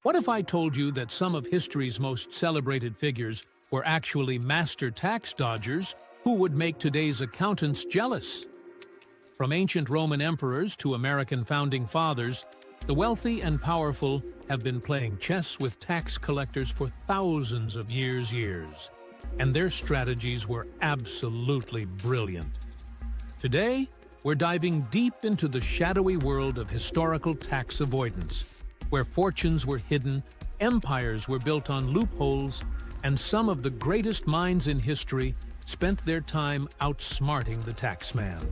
What if I told you that some of history's most celebrated figures were actually master tax dodgers who would make today's accountants jealous? From ancient Roman emperors to American founding fathers, the wealthy and powerful have been playing chess with tax collectors for thousands of years, and their strategies were absolutely brilliant. Today, we're diving deep into the shadowy world of historical tax avoidance, where fortunes were hidden, empires were built on loopholes, and some of the greatest minds in history spent their time outsmarting the taxman.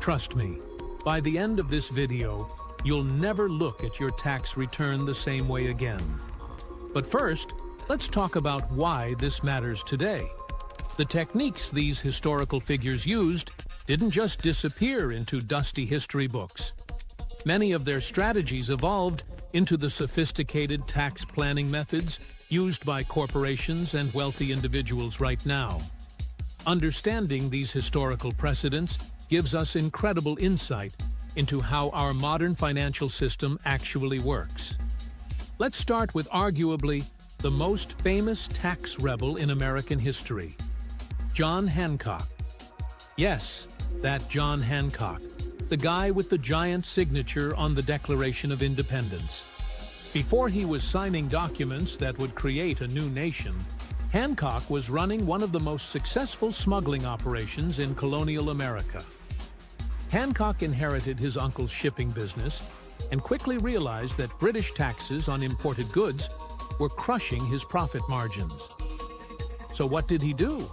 Trust me, by the end of this video, you'll never look at your tax return the same way again. But first, let's talk about why this matters today. The techniques these historical figures used didn't just disappear into dusty history books. Many of their strategies evolved into the sophisticated tax planning methods used by corporations and wealthy individuals right now. Understanding these historical precedents gives us incredible insight into how our modern financial system actually works. Let's start with arguably the most famous tax rebel in American history, John Hancock. Yes, that John Hancock, the guy with the giant signature on the Declaration of Independence. Before he was signing documents that would create a new nation, Hancock was running one of the most successful smuggling operations in colonial America. Hancock inherited his uncle's shipping business and quickly realized that British taxes on imported goods were crushing his profit margins. So what did he do?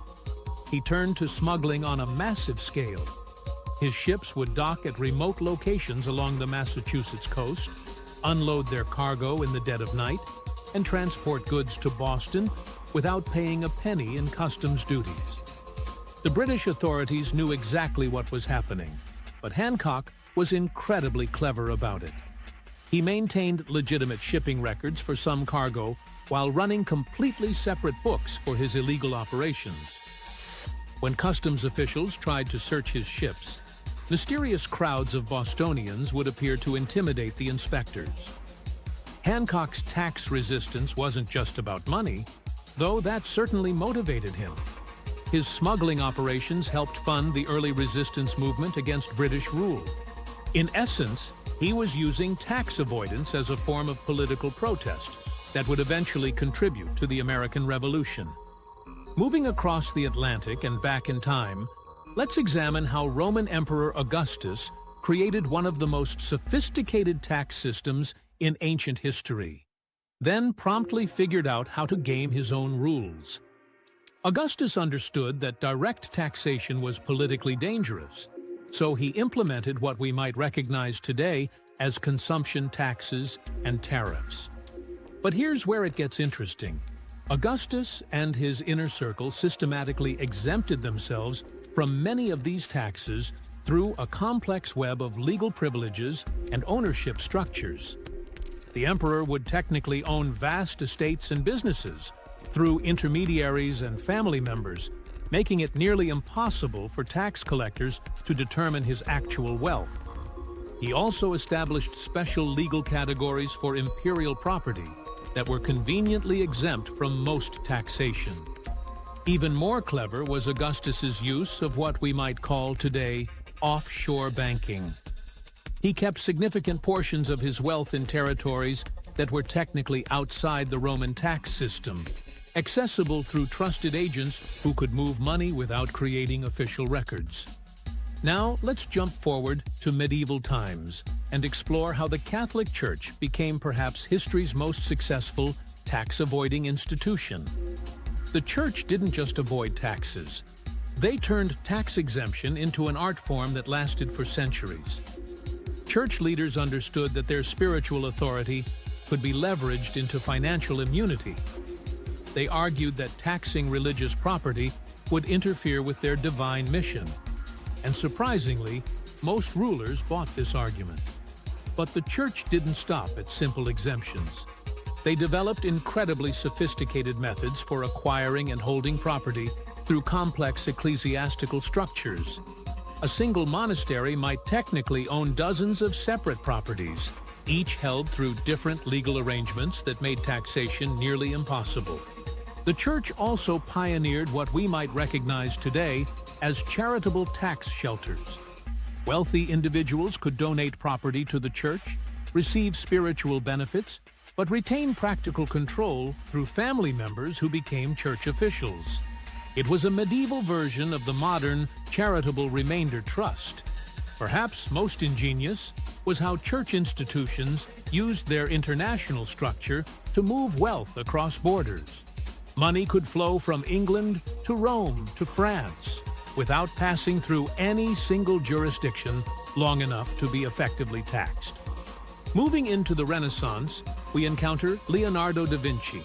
He turned to smuggling on a massive scale. His ships would dock at remote locations along the Massachusetts coast, unload their cargo in the dead of night, and transport goods to Boston without paying a penny in customs duties. The British authorities knew exactly what was happening, but Hancock was incredibly clever about it. He maintained legitimate shipping records for some cargo while running completely separate books for his illegal operations. When customs officials tried to search his ships, mysterious crowds of Bostonians would appear to intimidate the inspectors. Hancock's tax resistance wasn't just about money, though that certainly motivated him. His smuggling operations helped fund the early resistance movement against British rule. In essence, he was using tax avoidance as a form of political protest that would eventually contribute to the American Revolution. Moving across the Atlantic and back in time, let's examine how Roman Emperor Augustus created one of the most sophisticated tax systems in ancient history, then promptly figured out how to game his own rules. Augustus understood that direct taxation was politically dangerous, so he implemented what we might recognize today as consumption taxes and tariffs. But here's where it gets interesting. Augustus and his inner circle systematically exempted themselves from many of these taxes through a complex web of legal privileges and ownership structures. The emperor would technically own vast estates and businesses through intermediaries and family members, making it nearly impossible for tax collectors to determine his actual wealth. He also established special legal categories for imperial property that were conveniently exempt from most taxation. Even more clever was Augustus's use of what we might call today offshore banking. He kept significant portions of his wealth in territories that were technically outside the Roman tax system, accessible through trusted agents who could move money without creating official records. Now, let's jump forward to medieval times and explore how the Catholic Church became perhaps history's most successful tax-avoiding institution. The Church didn't just avoid taxes. They turned tax exemption into an art form that lasted for centuries. Church leaders understood that their spiritual authority could be leveraged into financial immunity. They argued that taxing religious property would interfere with their divine mission. And surprisingly, most rulers bought this argument. But the Church didn't stop at simple exemptions. They developed incredibly sophisticated methods for acquiring and holding property through complex ecclesiastical structures. A single monastery might technically own dozens of separate properties, each held through different legal arrangements that made taxation nearly impossible. The Church also pioneered what we might recognize today as charitable tax shelters. Wealthy individuals could donate property to the Church, receive spiritual benefits, but retain practical control through family members who became church officials. It was a medieval version of the modern charitable remainder trust. Perhaps most ingenious was how church institutions used their international structure to move wealth across borders. Money could flow from England to Rome to France without passing through any single jurisdiction long enough to be effectively taxed. Moving into the Renaissance, we encounter Leonardo da Vinci,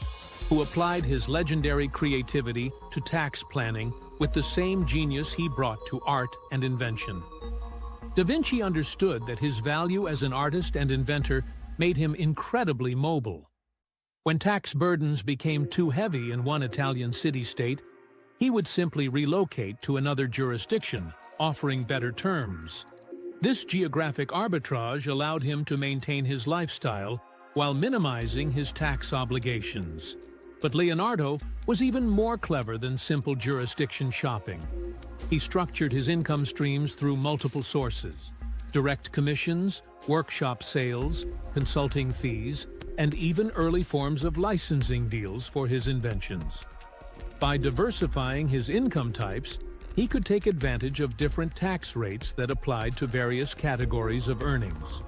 who applied his legendary creativity to tax planning with the same genius he brought to art and invention. Da Vinci understood that his value as an artist and inventor made him incredibly mobile. When tax burdens became too heavy in one Italian city-state, he would simply relocate to another jurisdiction, offering better terms. This geographic arbitrage allowed him to maintain his lifestyle while minimizing his tax obligations. But Leonardo was even more clever than simple jurisdiction shopping. He structured his income streams through multiple sources: direct commissions, workshop sales, consulting fees, and even early forms of licensing deals for his inventions. By diversifying his income types, he could take advantage of different tax rates that applied to various categories of earnings.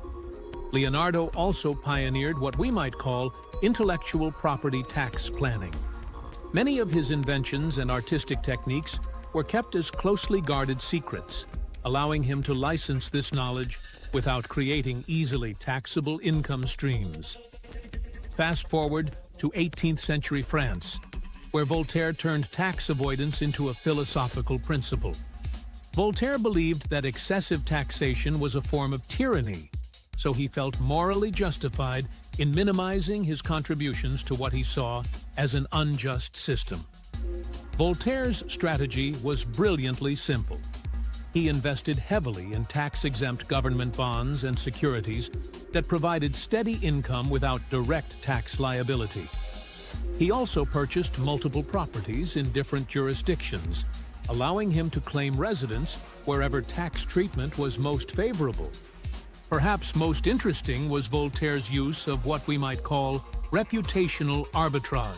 Leonardo also pioneered what we might call intellectual property tax planning. Many of his inventions and artistic techniques were kept as closely guarded secrets, allowing him to license this knowledge without creating easily taxable income streams. Fast forward to 18th century France, where Voltaire turned tax avoidance into a philosophical principle. Voltaire believed that excessive taxation was a form of tyranny, so he felt morally justified in minimizing his contributions to what he saw as an unjust system. Voltaire's strategy was brilliantly simple. He invested heavily in tax-exempt government bonds and securities that provided steady income without direct tax liability. He also purchased multiple properties in different jurisdictions, allowing him to claim residence wherever tax treatment was most favorable. Perhaps most interesting was Voltaire's use of what we might call reputational arbitrage.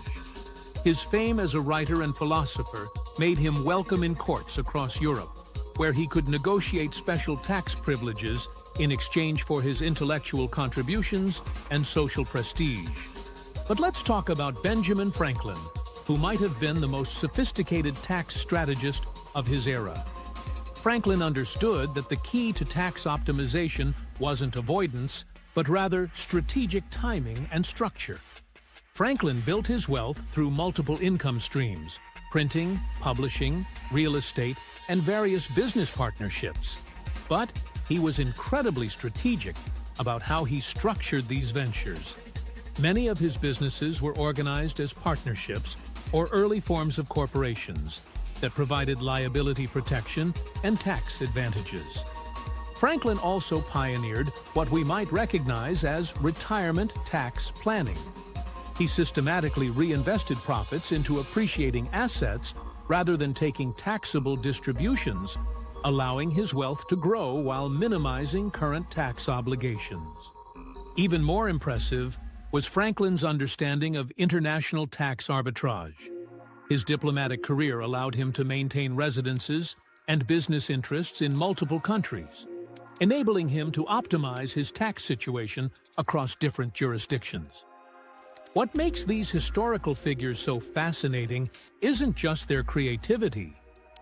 His fame as a writer and philosopher made him welcome in courts across Europe, where he could negotiate special tax privileges in exchange for his intellectual contributions and social prestige. But let's talk about Benjamin Franklin, who might have been the most sophisticated tax strategist of his era. Franklin understood that the key to tax optimization wasn't avoidance, but rather strategic timing and structure. Franklin built his wealth through multiple income streams: printing, publishing, real estate, and various business partnerships. But he was incredibly strategic about how he structured these ventures. Many of his businesses were organized as partnerships or early forms of corporations that provided liability protection and tax advantages. Franklin also pioneered what we might recognize as retirement tax planning. He systematically reinvested profits into appreciating assets rather than taking taxable distributions, allowing his wealth to grow while minimizing current tax obligations. Even more impressive was Franklin's understanding of international tax arbitrage. His diplomatic career allowed him to maintain residences and business interests in multiple countries, enabling him to optimize his tax situation across different jurisdictions. What makes these historical figures so fascinating isn't just their creativity,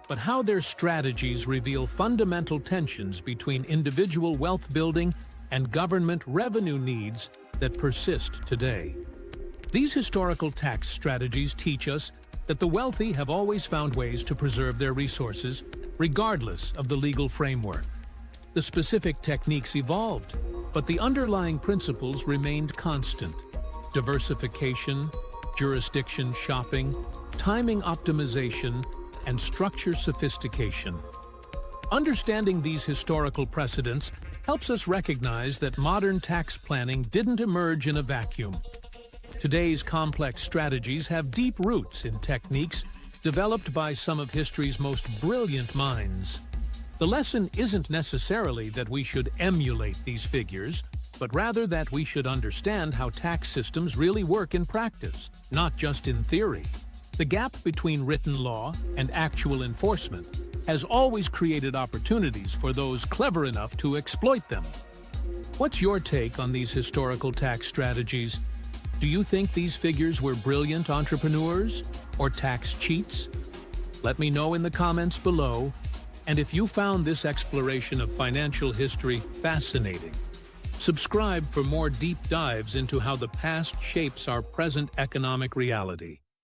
but how their strategies reveal fundamental tensions between individual wealth building and government revenue needs that persist today. These historical tax strategies teach us that the wealthy have always found ways to preserve their resources, regardless of the legal framework. The specific techniques evolved, but the underlying principles remained constant: diversification, jurisdiction shopping, timing optimization, and structure sophistication. Understanding these historical precedents helps us recognize that modern tax planning didn't emerge in a vacuum. Today's complex strategies have deep roots in techniques developed by some of history's most brilliant minds. The lesson isn't necessarily that we should emulate these figures, but rather that we should understand how tax systems really work in practice, not just in theory. The gap between written law and actual enforcement has always created opportunities for those clever enough to exploit them. What's your take on these historical tax strategies? Do you think these figures were brilliant entrepreneurs or tax cheats? Let me know in the comments below. And if you found this exploration of financial history fascinating, subscribe for more deep dives into how the past shapes our present economic reality.